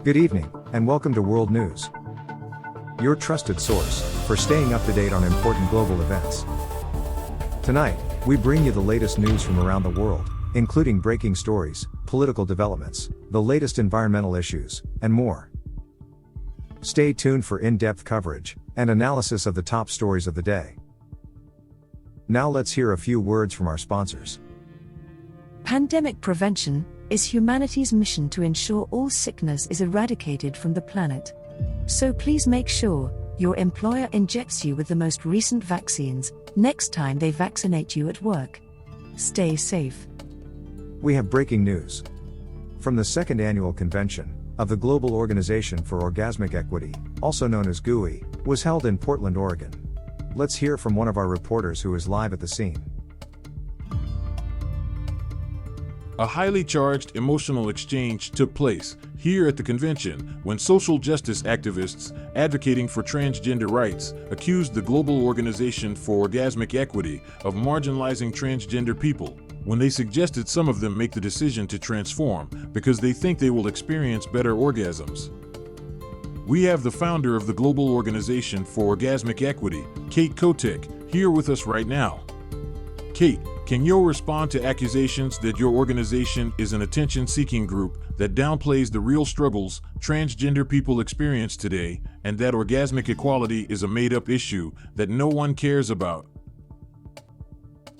Good evening, and welcome to World News, your trusted source for staying up to date on important global events. Tonight, we bring you the latest news from around the world, including breaking stories, political developments, the latest environmental issues, and more. Stay tuned for in-depth coverage and analysis of the top stories of the day. Now let's hear a few words from our sponsors. Pandemic prevention is humanity's mission to ensure all sickness is eradicated from the planet. So please make sure your employer injects you with the most recent vaccines next time they vaccinate you at work. Stay safe. We have breaking news from the second annual convention of the Global Organization for Orgasmic Equity, also known as GUI, was held in Portland, Oregon. Let's hear from one of our reporters who is live at the scene. A highly charged emotional exchange took place here at the convention when social justice activists advocating for transgender rights accused the Global Organization for Orgasmic Equity of marginalizing transgender people when they suggested some of them make the decision to transform because they think they will experience better orgasms. We have the founder of the Global Organization for Orgasmic Equity, Kate Kotek, here with us right now. Kate, can you respond to accusations that your organization is an attention-seeking group that downplays the real struggles transgender people experience today and that orgasmic equality is a made-up issue that no one cares about?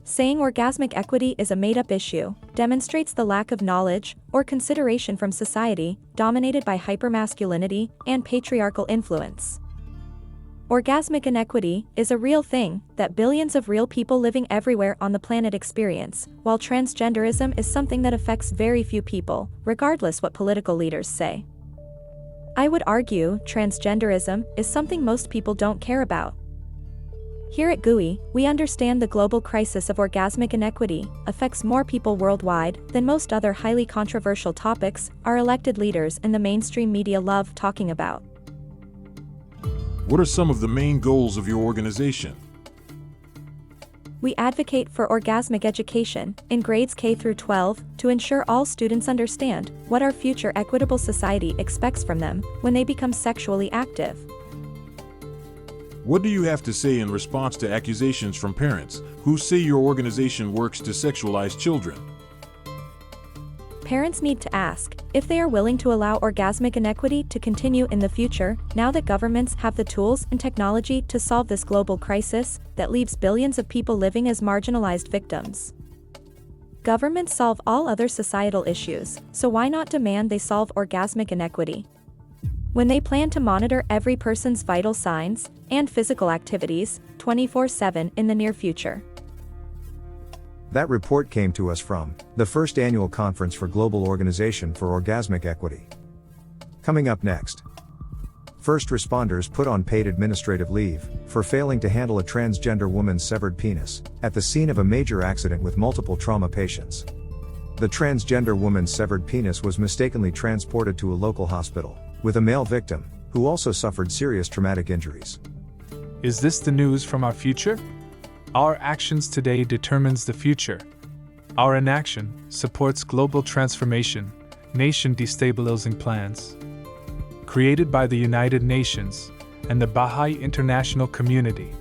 Saying orgasmic equity is a made-up issue demonstrates the lack of knowledge or consideration from society dominated by hypermasculinity and patriarchal influence. Orgasmic inequity is a real thing that billions of real people living everywhere on the planet experience, while transgenderism is something that affects very few people, regardless what political leaders say. I would argue transgenderism is something most people don't care about. Here at GUI, we understand the global crisis of orgasmic inequity affects more people worldwide than most other highly controversial topics our elected leaders in the mainstream media love talking about. What are some of the main goals of your organization? We advocate for orgasmic education in grades K through 12 to ensure all students understand what our future equitable society expects from them when they become sexually active. What do you have to say in response to accusations from parents who say your organization works to sexualize children? Parents need to ask if they are willing to allow orgasmic inequity to continue in the future now that governments have the tools and technology to solve this global crisis that leaves billions of people living as marginalized victims. Governments solve all other societal issues, so why not demand they solve orgasmic inequity? When they plan to monitor every person's vital signs and physical activities 24/7 in the near future. That report came to us from the first annual conference for Global Organization for Orgasmic Equity. Coming up next, first responders put on paid administrative leave for failing to handle a transgender woman's severed penis at the scene of a major accident with multiple trauma patients. The transgender woman's severed penis was mistakenly transported to a local hospital with a male victim who also suffered serious traumatic injuries. Is this the news from our future? Our actions today determines the future. Our inaction supports global transformation, nation destabilizing plans. Created by the United Nations and the Baha'i international community.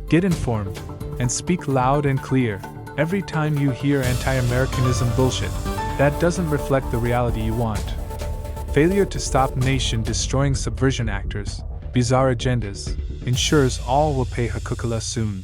Get informed and speak loud and clear every time you hear anti-Americanism bullshit that doesn't reflect the reality you want. Failure to stop nation-destroying subversion actors, bizarre agendas, ensures all will pay hakukala soon.